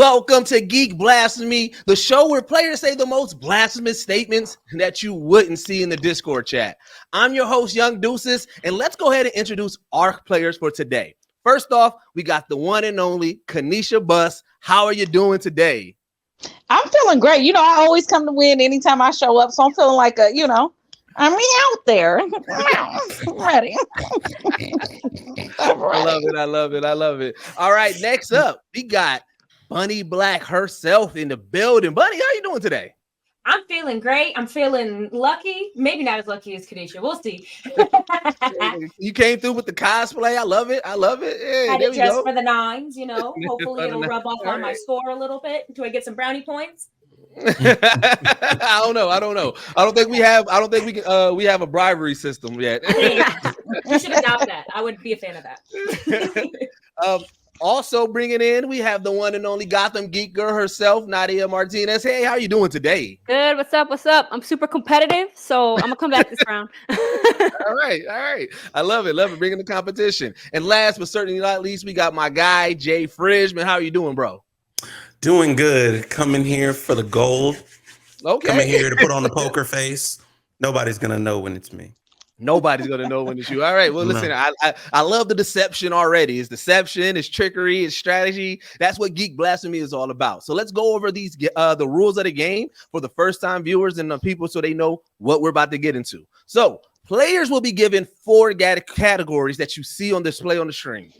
Welcome to Geek Blasphemy, the show where players say the most blasphemous statements that you wouldn't see in the Discord chat. I'm your host, Young Deuces, and let's go ahead and introduce our players for today. First off, we got the one and only Kanisha Bus. How are you doing today? I'm feeling great. I always come to win anytime I show up, so I'm feeling like I'm out there. Ready. I love it. All right, next up, we got Bunni Black herself in the building. Bunny, how you doing today? I'm feeling great. I'm feeling lucky. Maybe not as lucky as Kanisha. We'll see. You came through with the cosplay. I love it. Hey, had there it we just go. for the nines, Hopefully it'll rub off on my score a little bit. Do I get some brownie points? I don't know. I don't think we have a bribery system yet. You should adopt that. I would be a fan of that. Also bringing in, we have the one and only Gotham geek girl herself, Nadia Martinez. Hey, how are you doing today? Good. What's up? I'm super competitive, so I'm gonna come back this round. All right. I love it. Bringing the competition. And last but certainly not least, we got my guy Jay Fridgeman. How are you doing, bro? Doing good. Coming here for the gold. Okay. Coming here to put on the poker face. Nobody's gonna know when it's me. Nobody's gonna know when it's you. All right. Well, listen, I love the deception already. It's deception, it's trickery, it's strategy. That's what Geek Blasphemy is all about. So let's go over these the rules of the game for the first time viewers and the people so they know what we're about to get into. So players will be given 4 categories that you see on display on the screen.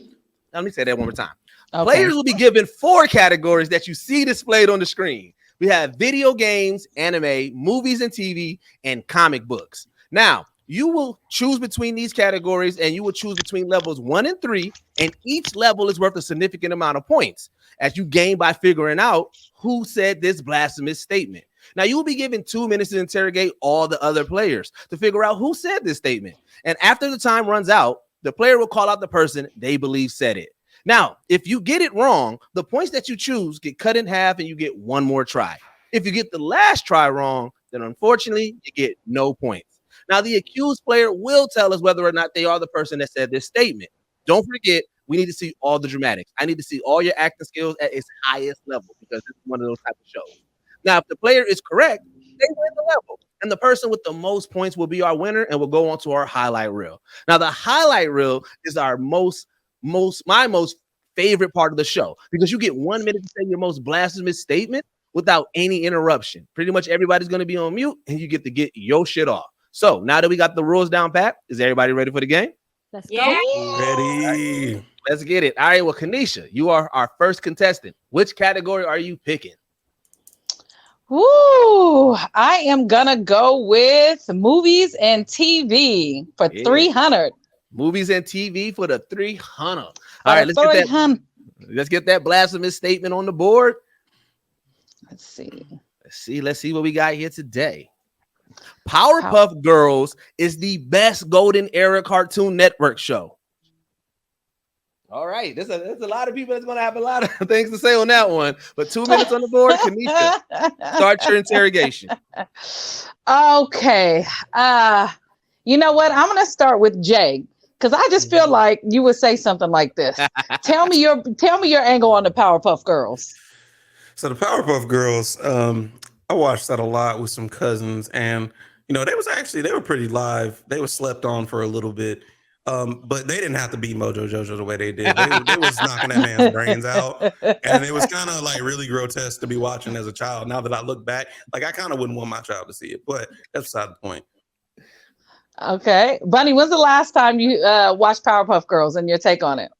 Now, let me say that one more time. Okay. Players will be given 4 categories that you see displayed on the screen. We have video games, anime, movies and TV, and comic books. Now, you will choose between these categories and you will choose between levels 1 and 3, and each level is worth a significant amount of points as you gain by figuring out who said this blasphemous statement. Now, you will be given 2 minutes to interrogate all the other players to figure out who said this statement. And after the time runs out, the player will call out the person they believe said it. Now, if you get it wrong, the points that you choose get cut in half and you get one more try. If you get the last try wrong, then unfortunately, you get no points. Now, the accused player will tell us whether or not they are the person that said this statement. Don't forget, we need to see all the dramatics. I need to see all your acting skills at its highest level because it's one of those type of shows. Now, if the player is correct, they win the level. And the person with the most points will be our winner, and we'll go on to our highlight reel. Now, the highlight reel is our my most favorite part of the show because you get 1 minute to say your most blasphemous statement without any interruption. Pretty much everybody's going to be on mute, and you get to get your shit off. So now that we got the rules down pat, is everybody ready for the game? Let's go. Ready. Right, let's get it. All right. Well, Kanisha, you are our first contestant. Which category are you picking? Ooh, I am gonna go with movies and TV for 300. Movies and TV for the 300. All right, let's get that blasphemous statement on the board. Let's see what we got here today. Powerpuff Girls is the best golden era Cartoon Network show. All right, there's a lot of people that's going to have a lot of things to say on that one. But 2 minutes on the board, Kanisha, start your interrogation. Okay. You know what? I'm going to start with Jay because I just feel like you would say something like this. Tell me your angle on the Powerpuff Girls. So the Powerpuff Girls, I watched that a lot with some cousins, and they were pretty live. They were slept on for a little bit, but they didn't have to beat Mojo Jojo the way they did. They was knocking that man's brains out, and it was kind of like really grotesque to be watching as a child. Now that I look back, like I kind of wouldn't want my child to see it, but that's beside the point. Okay, Bunny, when's the last time you watched Powerpuff Girls and your take on it?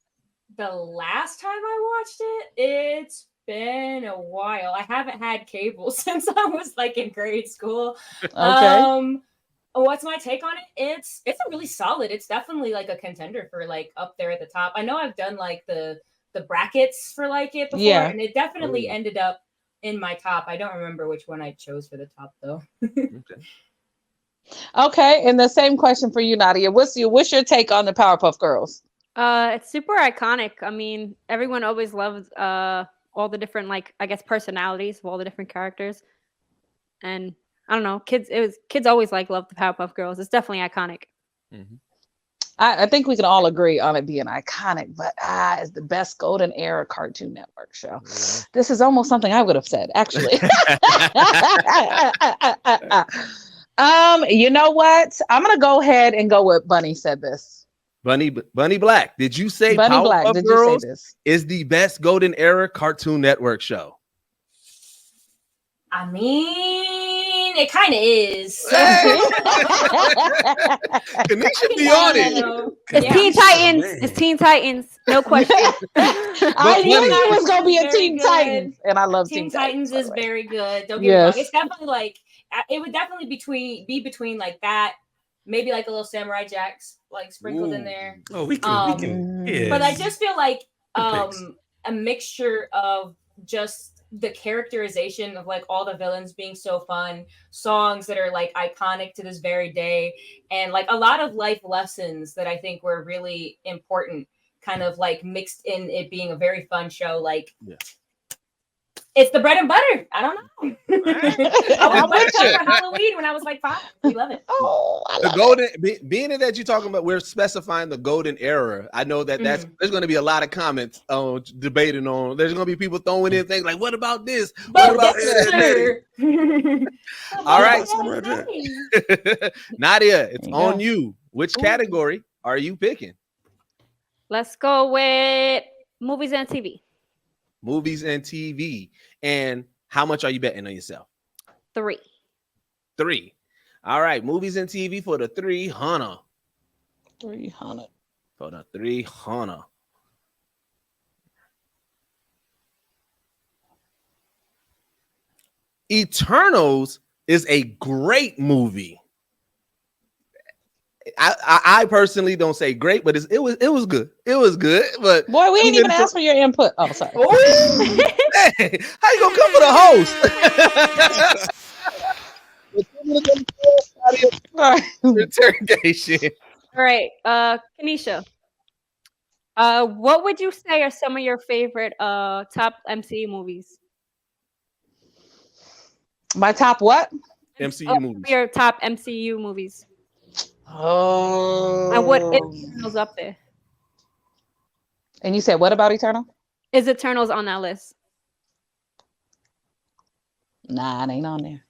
The last time I watched it, it's been a while. I haven't had cable since I was like in grade school. Okay. What's my take on it? It's a really solid. It's definitely like a contender for like up there at the top. I know I've done like the brackets for like it before, and it definitely ended up in my top. I don't remember which one I chose for the top though. Okay, and the same question for you, Nadia. What's your take on the Powerpuff Girls? It's super iconic. I mean, everyone always loves all the different, like, I guess, personalities of all the different characters. And I don't know, kids always love the Powerpuff Girls. It's definitely iconic. Mm-hmm. I think we can all agree on it being iconic, but it's the best golden era Cartoon Network show. This is almost something I would have said, actually. You know what? I'm gonna go ahead and go with Bunny said this. Bunny Black. Did you say Bunny Black? Powerpuff Did Girls you say this? is the best golden era Cartoon Network show? I mean, it kind of is. Kanisha be on it. It's Teen Titans. It's Teen Titans. No question. I knew it was gonna be a Teen Titans, and I love Teen Titans. Is very good. Don't get me wrong. Yes. It's definitely like it would definitely be between like that, maybe like a little Samurai Jacks like sprinkled in there. Oh, we can. Yeah. But I just feel like a mixture of just the characterization of like all the villains being so fun, songs that are like iconic to this very day, and like a lot of life lessons that I think were really important, kind of like mixed in it being a very fun show. Like it's the bread and butter. I don't know. I was watching for Halloween when I was like 5. We love it. The golden, being that you're talking about, we're specifying the golden era. I know that there's going to be a lot of comments debating on. There's going to be people throwing in things like, "What about this? What about that?" All right, Nadia, it's on you. Which category are you picking? Let's go with movies and TV. Movies and TV. And how much are you betting on yourself? 3. All right, movies and TV for the 300. 300. For the 300. Eternals is a great movie. I personally don't say great, but it was good. It was good, but boy, we ain't even asked for your input. Oh, sorry. Hey, how you gonna come for the host? Interrogation. All right, Kanisha. What would you say are some of your favorite top MCU movies? My top what? MCU movies. Your top MCU movies. Oh. And what Eternals up there? And you said what about Eternal? Is Eternals on that list? Nah, it ain't on there.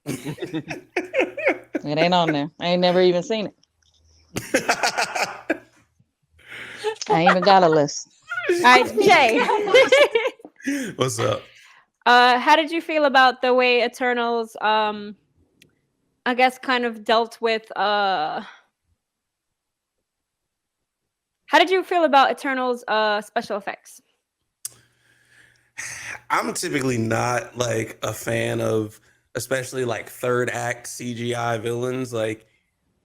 It ain't on there. I ain't never even seen it. I ain't even got a list. All right, Jay. What's up? How did you feel about the way Eternals I guess kind of dealt with how did you feel about Eternals special effects? I'm typically not like a fan of especially like third act CGI villains. Like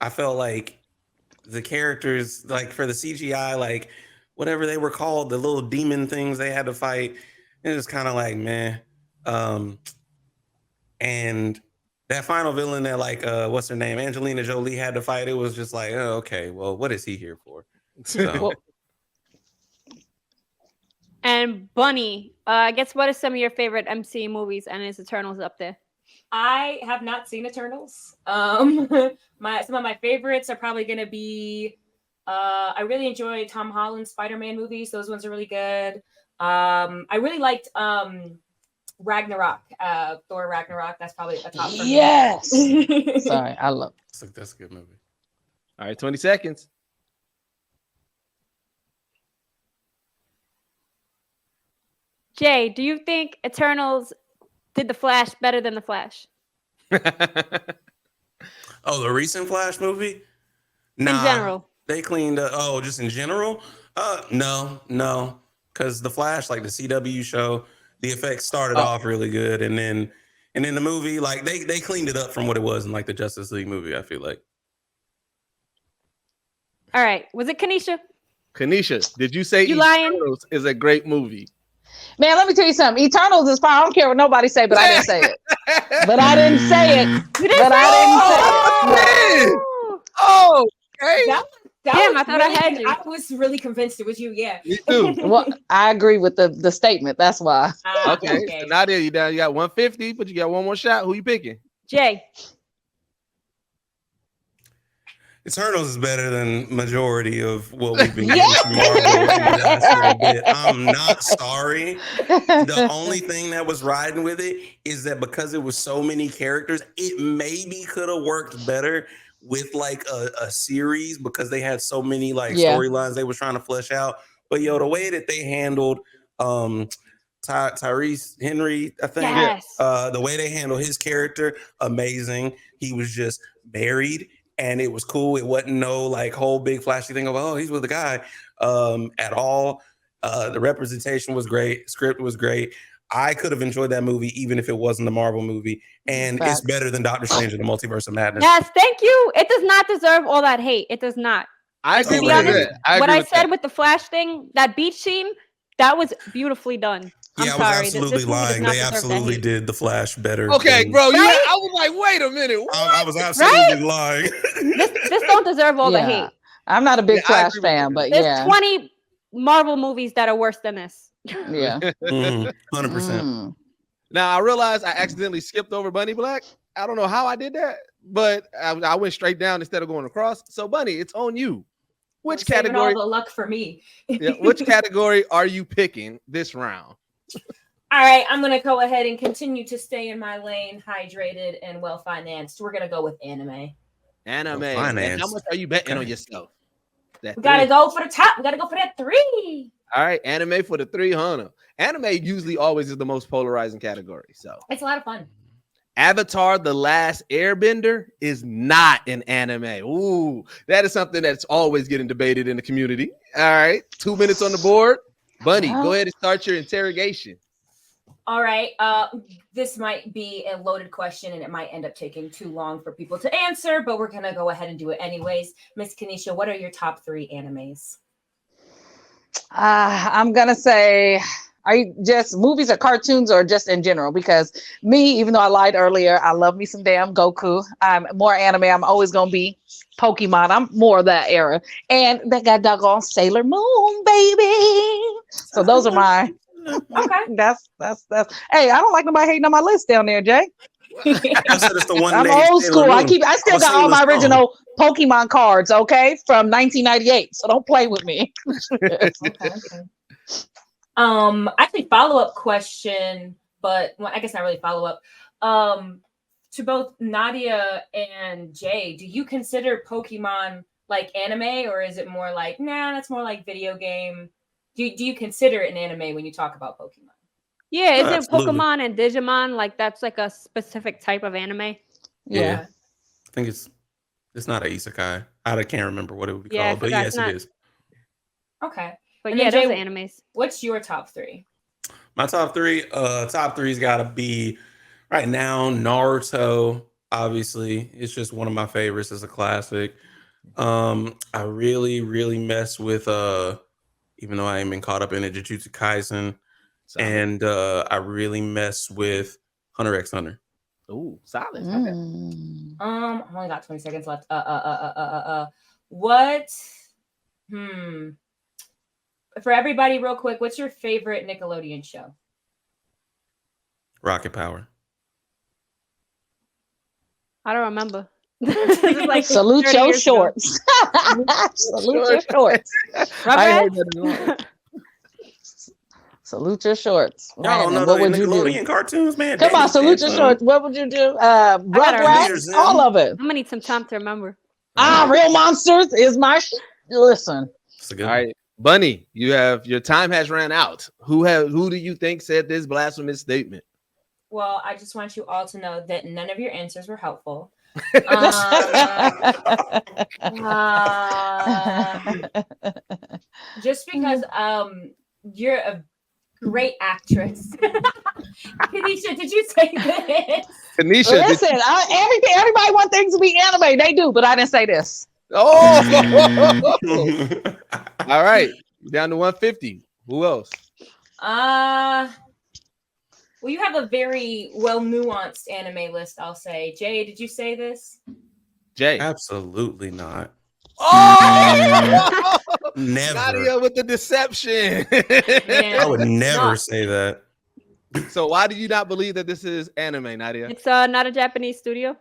I felt like the characters, like for the CGI, like whatever they were called, the little demon things they had to fight, it was kind of like meh. And that final villain that like what's her name, Angelina Jolie had to fight, it was just like, oh, okay, well, what is he here for? So. And Bunny, I guess what are some of your favorite MCU movies, and is Eternals up there? I have not seen Eternals. Some of my favorites are probably gonna be I really enjoy Tom Holland's Spider-Man movies. Those ones are really good. I really liked Ragnarok, Thor Ragnarok. That's probably a top for me. Yes. Sorry, I love it. That's a good movie. All right, 20 seconds. Jay, do you think Eternals did the Flash better than the Flash? Oh, the recent Flash movie? Nah, in general. They cleaned up. Oh, just in general? No. Because the Flash, like the CW show, the effects started off really good, and then the movie, like they cleaned it up from what it was in like the Justice League movie, I feel like. All right. Was it Kanisha? Kanisha, did you say Eternals is a great movie? Man, let me tell you something. Eternals is fine. I don't care what nobody say, but I didn't say it. But I didn't say it. Oh, okay. Damn, I thought I had you. I was really convinced it was you. Yeah. Me too. Well, I agree with the statement. That's why. Okay. So Nadia, you down? You got 150, but you got one more shot. Who you picking? Jay. Eternals is better than majority of what we've been getting from Marvel in the last little bit. I'm not sorry. The only thing that was riding with it is that because it was so many characters, it maybe could have worked better with like a series because they had so many like storylines they were trying to flesh out. But the way that they handled Tyrese Henry, I think, the way they handled his character, amazing. He was just buried. And it was cool. It wasn't no like whole big flashy thing of, oh, he's with the guy at all. The representation was great. Script was great. I could have enjoyed that movie even if it wasn't the Marvel movie. And it's better than Doctor Strange in the Multiverse of Madness. Yes, thank you. It does not deserve all that hate. It does not. I agree to be with honest, that. What I said with the Flash thing, that beach scene, that was beautifully done. Yeah, I'm I was sorry. absolutely lying. They absolutely did the Flash better. Okay, bro. I was like, wait a minute. I was absolutely lying. This don't deserve all the hate. I'm not a big Flash fan, but there's 20 Marvel movies that are worse than this. Yeah. 100%. Now, I realized I accidentally skipped over Bunny Black. I don't know how I did that, but I went straight down instead of going across. So, Bunny, it's on you. Which category? All the luck for me. Which category are you picking this round? All right, I'm going to go ahead and continue to stay in my lane, hydrated and well-financed. We're going to go with anime. Anime. And how much are you betting on yourself? We got to go for the top. We got to go for that 3. All right, anime for the 300. Anime usually always is the most polarizing category. So it's a lot of fun. Avatar: The Last Airbender is not an anime. Ooh, that is something that's always getting debated in the community. All right, 2 minutes on the board. Bunny, go ahead and start your interrogation. All right. This might be a loaded question and it might end up taking too long for people to answer, but we're going to go ahead and do it anyways. Miss Kanisha, what are your top 3 animes? I'm going to say, are you just movies or cartoons or just in general? Because me, even though I lied earlier, I love me some damn Goku. I'm more anime. I'm always going to be Pokemon. I'm more of that era. And they got doggone Sailor Moon, baby. So those are my... Okay. That's hey, I don't like nobody hating on my list down there, Jay. I'm old school. I still got all my original Pokemon cards, okay, from 1998. So don't play with me. Okay. Actually, follow-up question, but I guess not really follow-up. To both Nadia and Jay, do you consider Pokemon like anime, or is it more like, nah, that's more like video game? Do you consider it an anime when you talk about Pokemon? Yeah, is it Pokemon and Digimon? Like that's like a specific type of anime? Yeah. I think it's not an isekai. I can't remember what it would be called, but yes, it is. Okay. But and yeah, those are animes. What's your top 3? My top 3's gotta be right now Naruto. Obviously, it's just one of my favorites. It's a classic. I really, really mess with even though I ain't been caught up in it, Jujutsu Kaisen. And I really mess with Hunter x Hunter. Ooh, solid. Okay. I only got 20 seconds left. What? For everybody, real quick, what's your favorite Nickelodeon show? Rocket Power. I don't remember. Like salute your shorts. Salute your shorts. Salute your shorts. Y'all know what would you do? Cartoons, man. Come on, salute your shorts. What would you do? Rugrats, all of it. I'm gonna need some time to remember. Real Monsters is my listen. All right, Bunny, your time has ran out. Who do you think said this blasphemous statement? Well, I just want you all to know that none of your answers were helpful. Just because you're a great actress. Kanisha, did you say this? Kanisha, listen, everybody wants things to be anime. They do, but I didn't say this. Oh, all right, down to 150. Who else? Well, you have a very well nuanced anime list, I'll say. Jay, did you say this? Jay, absolutely not. Oh, never. Nadia with the deception. I would never say that. So why do you not believe that this is anime, Nadia? It's not a Japanese studio.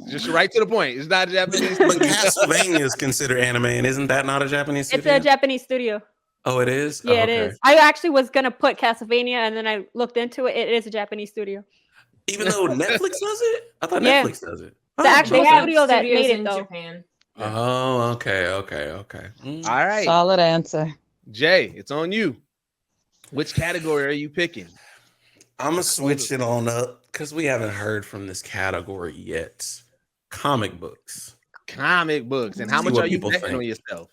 Just right to the point. It's not a Japanese. But Castlevania is considered anime, and isn't that not a Japanese It's studio? a Japanese studio. Oh, it is? Yeah, Oh, it is. I actually was gonna put Castlevania, and then I looked into it. It is a Japanese studio. Even though Netflix does it? I thought Yeah. Netflix does it. The actual They have studio that studios made it, in though. Japan. Oh, okay. All right, Solid answer. Jay, it's on you. Which category are you picking? I'm gonna switch it on up because we haven't heard from this category yet. Comic books. Comic books. And how See much what are you people betting think. on yourself?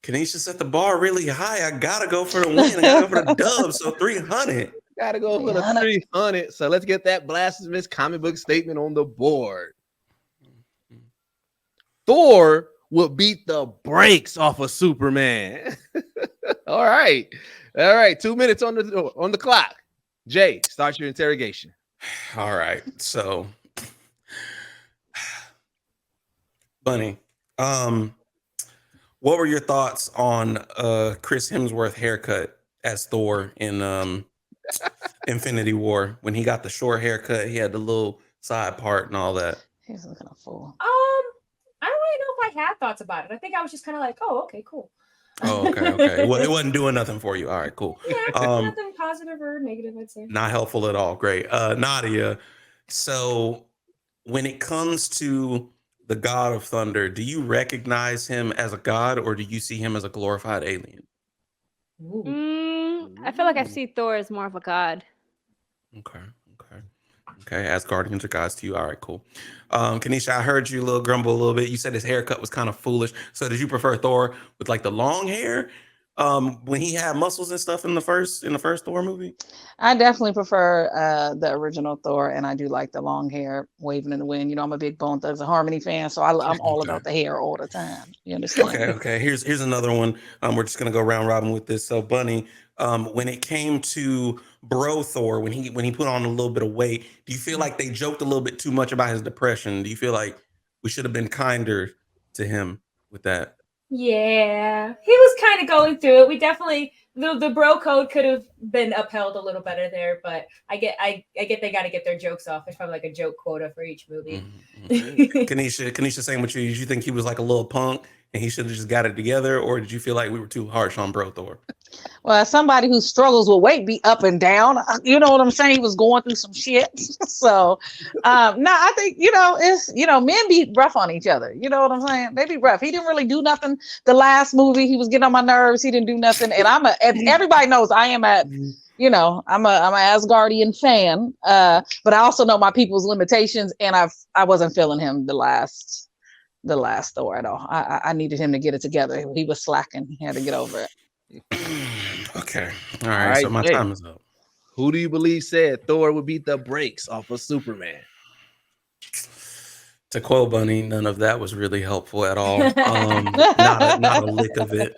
Kanisha set the bar really high. I gotta go for the win. I gotta go for the dub. So 300. Gotta go for the 300. So let's get that blasphemous comic book statement on the board. Thor would beat the brakes off of Superman. All right. 2 minutes on the clock. Jay, start your interrogation. All right. So, Bunny, what were your thoughts on Chris Hemsworth haircut as Thor in Infinity War when he got the short haircut? He had the little side part and all that. He's looking a fool. I don't really know if I had thoughts about it. I think I was just kind of like, oh, okay, cool. Oh, okay. Well, it wasn't doing nothing for you. All right, cool. Yeah, nothing positive or negative, I'd say. Not helpful at all. Great. Nadia, so when it comes to the God of Thunder, do you recognize him as a god or do you see him as a glorified alien? I feel like I see Thor as more of a god. Okay, as guardians are gods to you. All right, cool. Kanisha, I heard you grumble a little bit. You said his haircut was kind of foolish. So did you prefer Thor with like the long hair when he had muscles and stuff in the first Thor movie? I definitely prefer the original Thor, and I do like the long hair waving in the wind. You know, I'm a big Bone Thugs and Harmony fan, so I'm all about the hair all the time. You understand? Okay. Here's another one. We're just gonna go round robin with this. So Bunny, when it came to Bro Thor, when he put on a little bit of weight, do you feel like they joked a little bit too much about his depression? Do you feel like we should have been kinder to him with that? Yeah, he was kind of going through it. We definitely the bro code could have been upheld a little better there, but I get they got to get their jokes off. There's probably like a joke quota for each movie. Kanisha, same with you. Did you think he was like a little punk and he should have just got it together, or did you feel like we were too harsh on Bro Thor? Well, as somebody who struggles with weight, be up and down, you know what I'm saying? He was going through some shit. So, no, I think, men be rough on each other. You know what I'm saying? They be rough. He didn't really do nothing. The last movie, he was getting on my nerves. He didn't do nothing. And everybody knows I'm an Asgardian fan. But I also know my people's limitations, and I wasn't feeling him the last Thor at all. I needed him to get it together. He was slacking. He had to get over it. Okay. All right. So my time is up. Who do you believe said Thor would beat the brakes off of Superman? To quote Bunny, none of that was really helpful at all. Not a lick of it.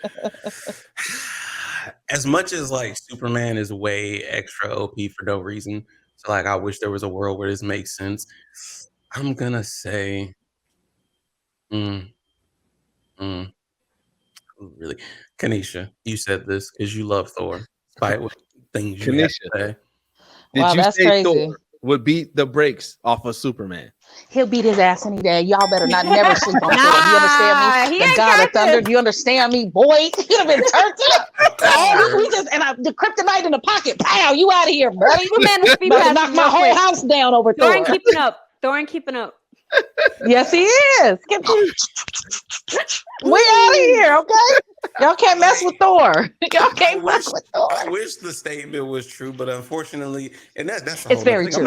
As much as like Superman is way extra OP for no reason, so like I wish there was a world where this makes sense. I'm gonna say, really, Kanisha, you said this because you love Thor, despite what things you have to say. Did you say Thor would beat the brakes off of Superman? He'll beat his ass any day. Y'all better never sleep on Thor. Do you understand me? The God of Thunder. Do you understand me, boy? He'd have been turned up. The kryptonite in the pocket. Pow! You out of here, buddy. Better knock my whole house down over Thor. Thor ain't keeping up. Yes, he is. We out of here, okay? Y'all can't mess with Thor. Y'all can't mess with Thor. I wish the statement was true, but unfortunately, and that's it's very true.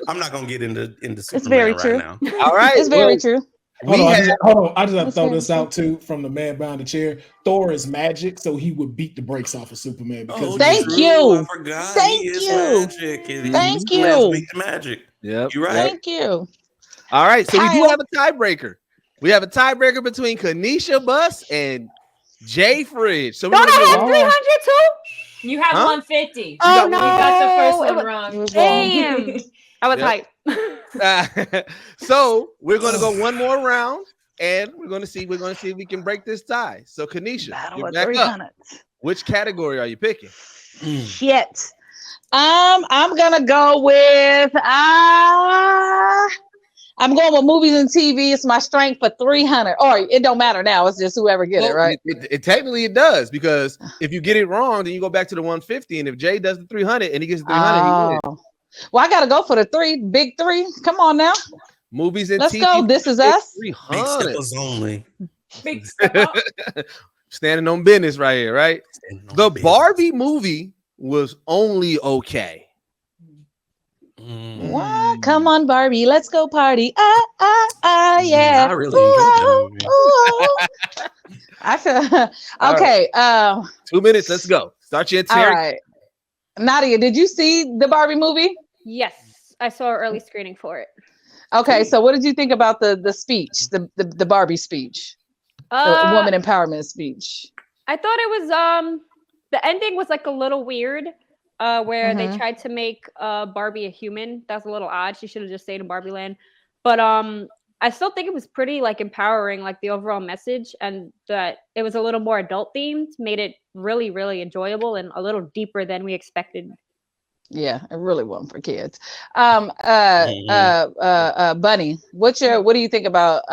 I'm not gonna get into Superman it's very right true. now. All right, it's very true. Hold on. I just have to throw this out too from the man behind the chair. Thor is magic, so he would beat the brakes off of Superman. Because thank you. I forgot. Thank he is you. Magic. Thank you. Beat the magic. Yep. You're right. Thank you. All right, so we do have a tiebreaker. We have a tiebreaker between Kanisha Bus and Jay Fridge. So don't I have 300 too? You have 150. Oh no, you got the first one wrong. Damn, I was hyped. So we're gonna go one more round, and we're gonna see if we can break this tie. So Kanisha, you're back up. Which category are you picking? Shit. I'm gonna go with I'm going with movies and TV. It's my strength for 300. Or it don't matter now. It's just whoever get it, right? It technically it does, because if you get it wrong, then you go back to the 150. And if Jay does the 300 and he gets the 300, he wins. Well, I got to go for the big three. Come on now. Movies and Let's TV. go. This is us. 300. Big steppers only. Big step up. Standing on business right here, right? The Barbie movie was only okay. What? Come on, Barbie. Let's go party. Yeah. I really enjoyed that movie. I feel okay. 2 minutes. Let's go. Start your All right. Nadia, did you see the Barbie movie? Yes, I saw an early screening for it. Okay, so what did you think about the speech, the Barbie speech, the woman empowerment speech? I thought it was the ending was like a little weird, where they tried to make Barbie a human. That's a little odd. She should have just stayed in Barbie Land. But I still think it was pretty like empowering, like the overall message, and that it was a little more adult themed, made it really, really enjoyable and a little deeper than we expected. Yeah, it really wasn't for kids. Bunny, what do you think about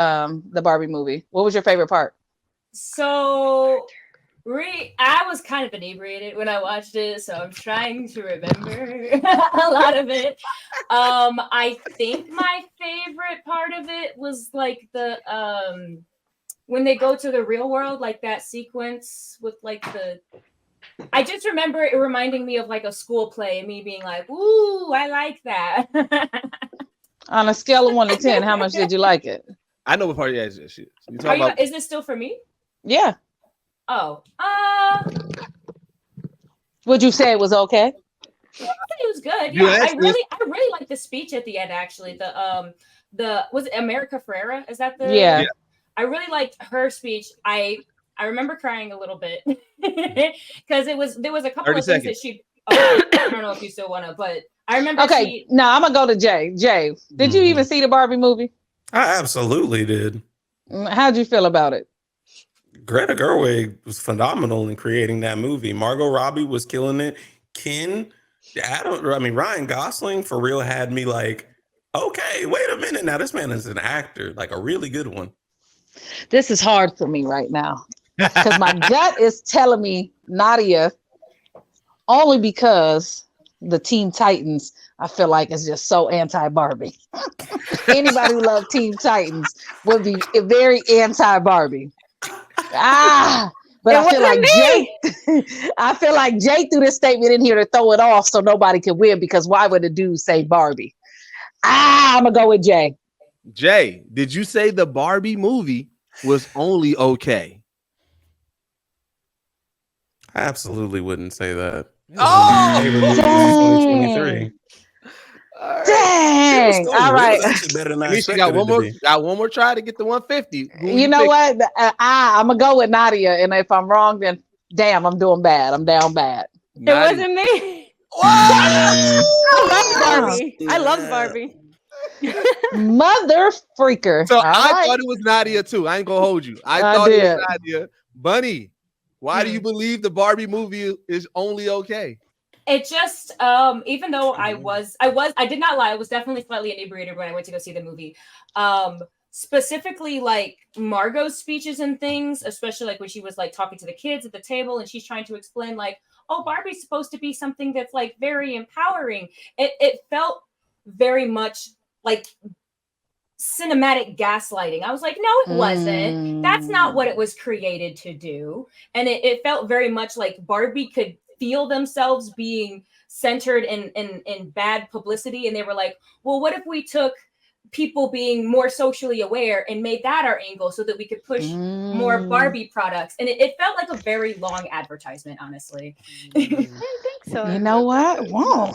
the Barbie movie? What was your favorite part? So I was kind of inebriated when I watched it, so I'm trying to remember a lot of it. I think my favorite part of it was like the when they go to the real world, like that sequence with like I just remember it reminding me of like a school play and me being like, ooh, I like that. On a scale of 1 to 10, how much did you like it? I know what part is this shit. Is this still for me? Yeah. Oh. Would you say it was okay? It was good. Yeah, I really like the speech at the end. Actually, was it America Ferrera? Is that the? Yeah. I really liked her speech. I remember crying a little bit because there was a couple of things that she. I don't know if you still want to, but I remember. Okay, no, I'm gonna go to Jay. Jay, did you even see the Barbie movie? I absolutely did. How'd you feel about it? Greta Gerwig was phenomenal in creating that movie. Margot Robbie was killing it. Ryan Gosling for real had me like, okay, wait a minute. Now this man is an actor, like a really good one. This is hard for me right now because my gut is telling me Nadia, only because the Teen Titans, I feel like is just so anti-Barbie. Anybody who loves Teen Titans would be very anti-Barbie. But I feel like Jay threw this statement in here to throw it off so nobody could win, because why would the dude say Barbie? I'm gonna go with Jay. Jay, did you say the Barbie movie was only okay? I absolutely wouldn't say that. Oh, dang. 2023. Dang. All right. Kanisha got one more try to get the 150. You know what? I'm gonna go with Nadia, and if I'm wrong, then damn, I'm doing bad. I'm down bad. It wasn't me. I love Barbie. I love Barbie. Mother freaker. So I thought it was Nadia too. I ain't gonna hold you. I thought it was Nadia. Bunny, why do you believe the Barbie movie is only okay? It just, even though I did not lie. I was definitely slightly inebriated when I went to go see the movie. Specifically like Margot's speeches and things, especially like when she was like talking to the kids at the table and she's trying to explain like, oh, Barbie's supposed to be something that's like very empowering. It felt very much like cinematic gaslighting. I was like, no, it wasn't. That's not what it was created to do. And it felt very much like Barbie could feel themselves being centered in bad publicity. And they were like, well, what if we took people being more socially aware and made that our angle so that we could push more Barbie products? And it felt like a very long advertisement, honestly. I didn't think so. You know what? Whoa.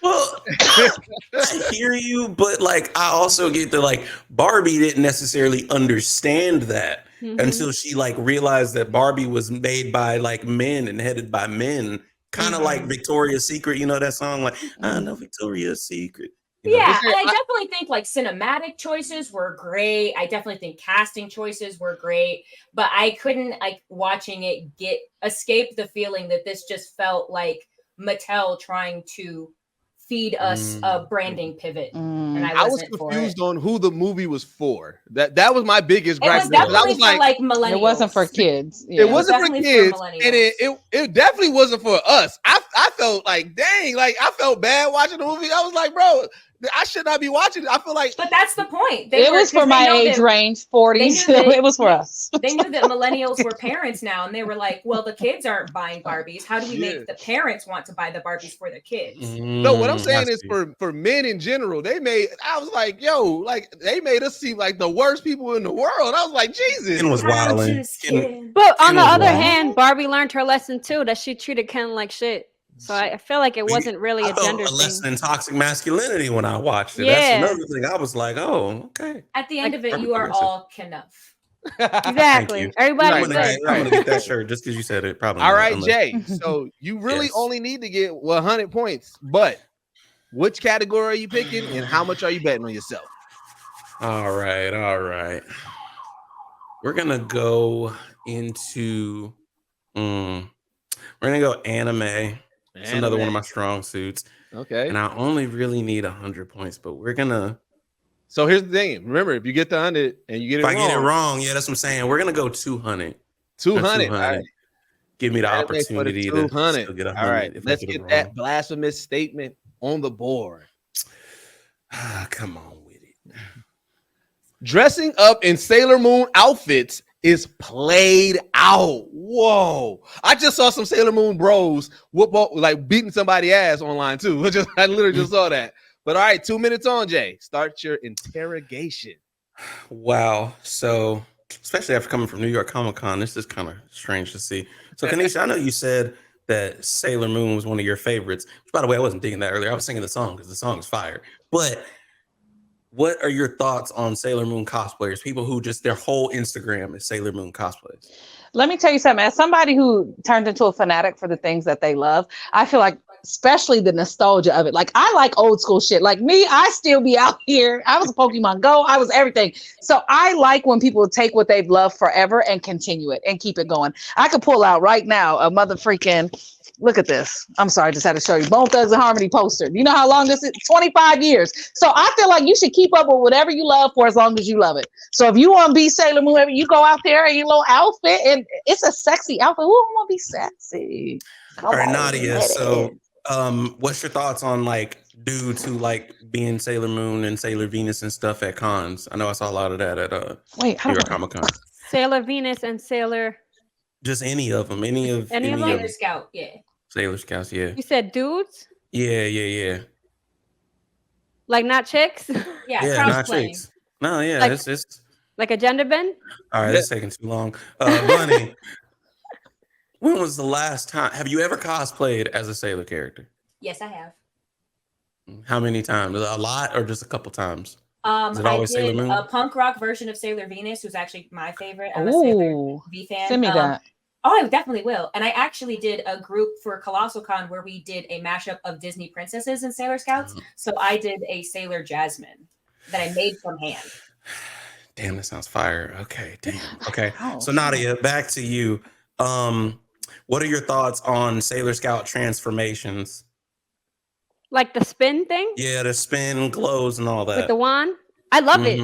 Well, I hear you, but like I also get that like Barbie didn't necessarily understand that until she like realized that Barbie was made by like men and headed by men, kind of like Victoria's Secret. You know that song, like I know Victoria's Secret. You know? Yeah, and I definitely think like cinematic choices were great. I definitely think casting choices were great, but I couldn't like watching it escape the feeling that this just felt like Mattel trying to feed us a branding pivot. And I was confused on who the movie was for. That was my biggest gripe. It was definitely for like millennials. It wasn't for kids. Yeah. It wasn't for kids, and it definitely wasn't for us. I felt like, dang, like I felt bad watching the movie. I was like, bro, I should not be watching it. I feel like, but that's the point. It was for my age range, 40s. It was for us. They knew that millennials were parents now, and they were like, well, the kids aren't buying Barbies. How do we make the parents want to buy the Barbies for their kids? No, what I'm saying is for men in general, I was like, yo, like they made us seem like the worst people in the world. I was like, Jesus. Ken was wilding. But on the other hand, Barbie learned her lesson too, that she treated Ken like shit. So I feel like it wasn't really a gender thing. Lesson in toxic masculinity when I watched it. Yeah. That's another thing. I was like, oh, okay. At the end of it, you are all enough. Exactly. Everybody. I'm gonna get that shirt just because you said it. Probably. All right, Jay. So you really only need to get 100 points, but which category are you picking, and how much are you betting on yourself? All right. We're gonna go into. We're gonna go anime. It's another one of my strong suits. Okay. And I only really need 100 points, but we're gonna. So here's the thing. Remember, if you get the 100 and you get it wrong. If I get it wrong, yeah, that's what I'm saying. We're gonna go 200. 200. All right. Give me the opportunity to still get 100. All right. Let's get that blasphemous statement on the board. Come on with it. Dressing up in Sailor Moon outfits is played out. Whoa. I just saw some Sailor Moon bros beating somebody's ass online too. I literally just saw that. But all right, 2 minutes on, Jay. Start your interrogation. Wow. So, especially after coming from New York Comic Con, this is kind of strange to see. So, Kanisha, I know you said that Sailor Moon was one of your favorites. By the way, I wasn't digging that earlier. I was singing the song because the song is fire. But what are your thoughts on Sailor Moon cosplayers? People who just their whole Instagram is Sailor Moon cosplays. Let me tell you something. As somebody who turned into a fanatic for the things that they love, I feel like, especially the nostalgia of it. Like, I like old school shit. Like me, I still be out here. I was a Pokemon Go. I was everything. So I like when people take what they've loved forever and continue it and keep it going. I could pull out right now a mother freaking, look at this. I'm sorry, I just had to show you. Bone Thugs and Harmony poster. You know how long this is? 25 years. So I feel like you should keep up with whatever you love for as long as you love it. So if you want to be Sailor Moon, you go out there in your little outfit, and it's a sexy outfit. Who want to be sexy? All right, Nadia. So what's your thoughts on like dudes who like being Sailor Moon and Sailor Venus and stuff at cons? I know I saw a lot of that at New York Comic Con. Sailor Venus and Sailor. Just any of them. Any of them? Sailor Scout, yeah. Sailor Scouts, yeah. You said dudes? Yeah. Like not chicks? Yeah, not chicks. No, yeah, like, it's like a gender bend? All right, it's taking too long. Bunny, when was the last time? Have you ever cosplayed as a Sailor character? Yes, I have. How many times? A lot or just a couple times? Is it always Sailor Moon? A punk rock version of Sailor Venus, who's actually my favorite. I'm a Sailor V fan. Send me that. Oh, I definitely will. And I actually did a group for Colossal Con where we did a mashup of Disney princesses and Sailor Scouts. So I did a Sailor Jasmine that I made from hand. Damn, that sounds fire. Okay, damn. Okay. So Nadia, back to you. What are your thoughts on Sailor Scout transformations? Like the spin thing? Yeah, the spin, glows, and all that. With the wand? I love it.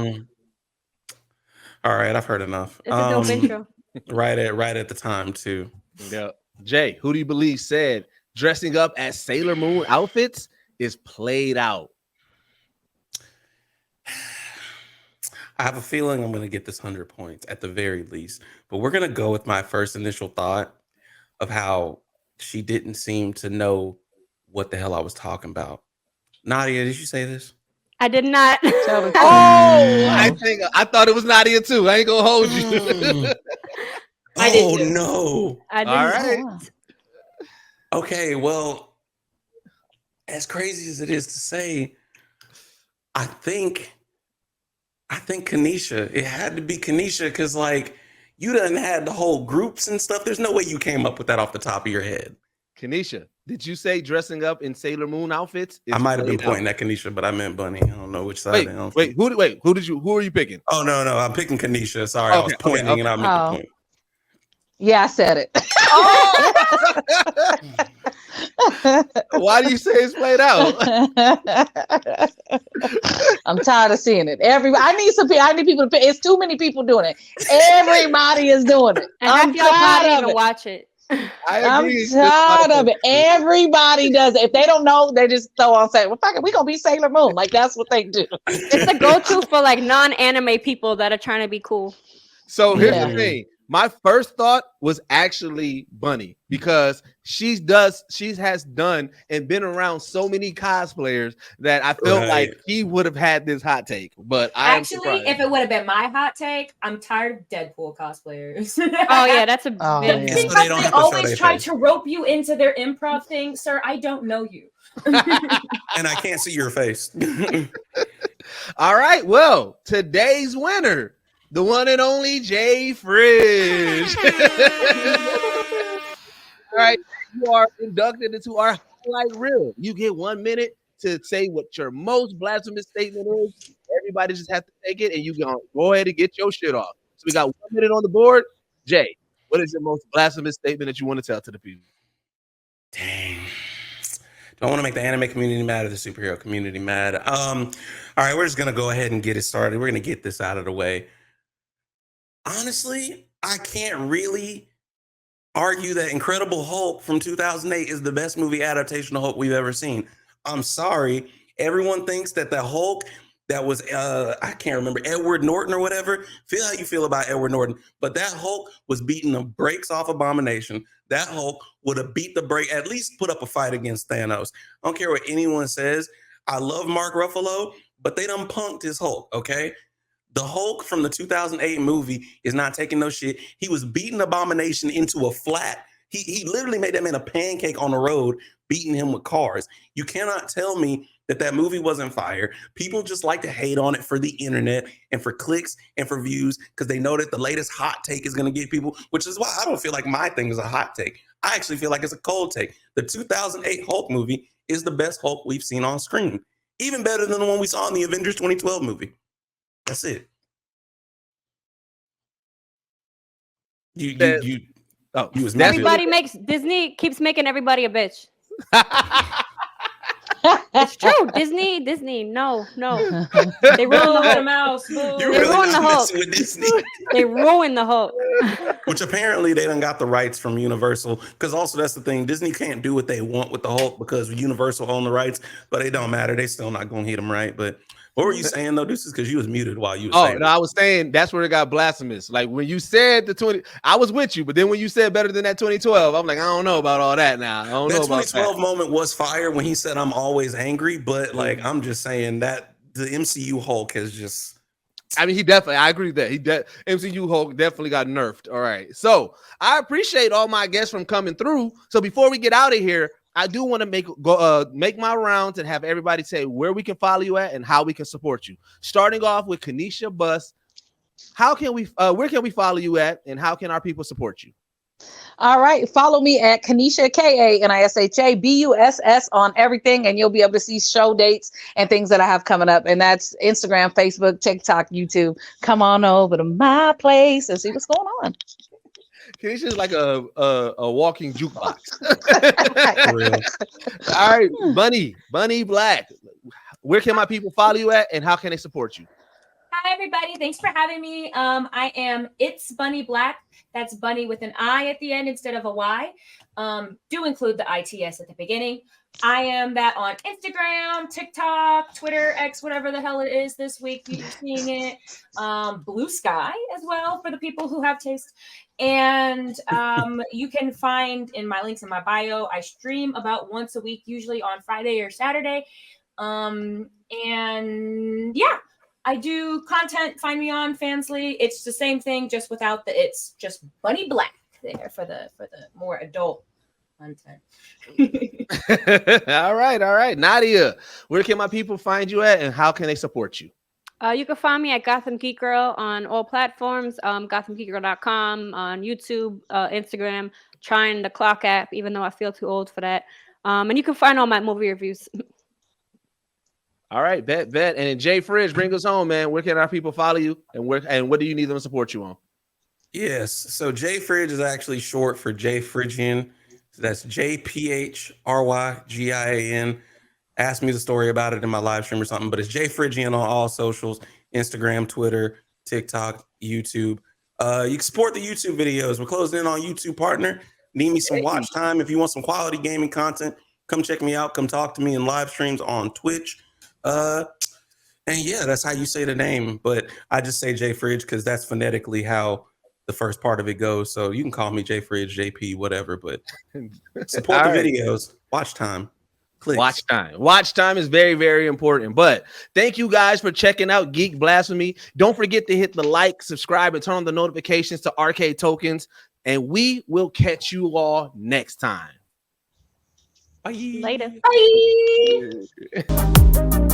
All right, I've heard enough. It's a dope intro. Right at the time too. Yeah. Jay, who do you believe said dressing up as Sailor Moon outfits is played out? I have a feeling I'm going to get this 100 points at the very least, but we're going to go with my first initial thought of how she didn't seem to know what the hell I was talking about. Nadia, did you say this? I did not. I thought it was Nadia too. I ain't gonna hold you. Oh no! I didn't. All right. Okay, well, as crazy as it is to say, I think Kanisha. It had to be Kanisha because, like, you done had the whole groups and stuff. There's no way you came up with that off the top of your head. Kanisha, did you say dressing up in Sailor Moon outfits? I might have been pointing at Kanisha, but I meant Bunny. I don't know which side. Who are you picking? Oh no, I'm picking Kanisha. Sorry, I was pointing and I meant to point. Yeah, I said it. Why do you say it's played out? I'm tired of seeing it. I need people to pay. It's too many people doing it. Everybody is doing it. And I'm half y'all tired probably of even it. watch it. I'm tired of it. Everybody does it. If they don't know, they just throw on say, "Well, fuck it, we gonna be Sailor Moon." Like that's what they do. It's the go-to for like non-anime people that are trying to be cool. So here's the thing. My first thought was actually Bunny because she has done and been around so many cosplayers that I felt like he would have had this hot take. But actually, if it would have been my hot take, I'm tired of Deadpool cosplayers. Oh yeah, that's a big because they always try to rope you into their improv thing, sir. I don't know you. And I can't see your face. All right. Well, today's winner. The one and only Jay Fridge. All right, you are inducted into our highlight reel. You get 1 minute to say what your most blasphemous statement is. Everybody just have to take it, and you go ahead and get your shit off. So we got 1 minute on the board. Jay, what is your most blasphemous statement that you want to tell to the people? Dang. Don't want to make the anime community mad or the superhero community mad. All right, we're just going to go ahead and get it started. We're going to get this out of the way. Honestly, I can't really argue that Incredible Hulk from 2008 is the best movie adaptation of Hulk we've ever seen. I'm sorry. Everyone thinks that the Hulk that was, I can't remember, Edward Norton or whatever. Feel how you feel about Edward Norton. But that Hulk was beating the brakes off Abomination. That Hulk would have beat the brake, at least put up a fight against Thanos. I don't care what anyone says. I love Mark Ruffalo, but they done punked his Hulk, okay? The Hulk from the 2008 movie is not taking no shit. He was beating Abomination into a flat. He literally made that man a pancake on the road, beating him with cars. You cannot tell me that movie wasn't fire. People just like to hate on it for the internet and for clicks and for views because they know that the latest hot take is going to get people, which is why I don't feel like my thing is a hot take. I actually feel like it's a cold take. The 2008 Hulk movie is the best Hulk we've seen on screen. Even better than the one we saw in the Avengers 2012 movie. That's it. Disney keeps making everybody a bitch. It's true. Disney. No. They ruined the mouse. They ruined the Hulk. They ruined the Hulk. Which apparently they done got the rights from Universal. Because also that's the thing. Disney can't do what they want with the Hulk because Universal own the rights. But it don't matter. They still not going to hit them right. But what were you saying though? This is because you was muted while you were saying I was saying that's where it got blasphemous. Like when you said the 20, I was with you, but then when you said better than that 2012, I'm like, I don't know about all that now. I don't know about that. 2012 moment was fire when he said I'm always angry, but like I'm just saying that the MCU Hulk has just I mean, I agree with that. MCU Hulk definitely got nerfed. All right. So I appreciate all my guests from coming through. So before we get out of here, I do want to make my rounds and have everybody say where we can follow you at and how we can support you. Starting off with Kanisha Bus, where can we follow you at and how can our people support you? All right, follow me at Kanisha Kanisha Buss on everything, and you'll be able to see show dates and things that I have coming up. And that's Instagram, Facebook, TikTok, YouTube. Come on over to my place and see what's going on. Kanisha is like a walking jukebox. All right, Bunny Black. Where can my people follow you at, and how can they support you? Hi, everybody. Thanks for having me. I am It's Bunny Black. That's Bunny with an I at the end instead of a Y. Do include the ITS at the beginning. I am that on Instagram, TikTok, Twitter, X, whatever the hell it is this week. You're seeing it. Blue Sky as well for the people who have taste. And you can find in my links in my bio, I stream about once a week, usually on Friday or Saturday. And yeah. I do content. Find me on Fansly. It's the same thing, just without the. It's just Bunny Black there for the more adult content. All right, Nadia. Where can my people find you at, and how can they support you? You can find me at Gotham Geek Girl on all platforms. GothamGeekGirl.com on YouTube, Instagram. Trying the Clock app, even though I feel too old for that. And you can find all my movie reviews. All right, bet. And Jay Fridge, bring us home, man. Where can our people follow you, and what do you need them to support you on? Yes, so Jay Fridge is actually short for Jay Phrygian. That's JPHRYGIAN. Ask me the story about it in my live stream or something, but it's Jay Phrygian on all socials, Instagram, Twitter, TikTok, YouTube. You can support the YouTube videos. We're closing in on YouTube partner. Need me some watch time. If you want some quality gaming content, come check me out. Come talk to me in live streams on Twitch. And yeah, that's how you say the name. But I just say Jay Fridge because that's phonetically how the first part of it goes. So you can call me Jay Fridge, JP, whatever. But support the videos. Watch time. Clicks. Watch time is very, very important. But thank you guys for checking out Geek Blasphemy. Don't forget to hit the like, subscribe, and turn on the notifications to Arcade Tokens. And we will catch you all next time. Later. Bye.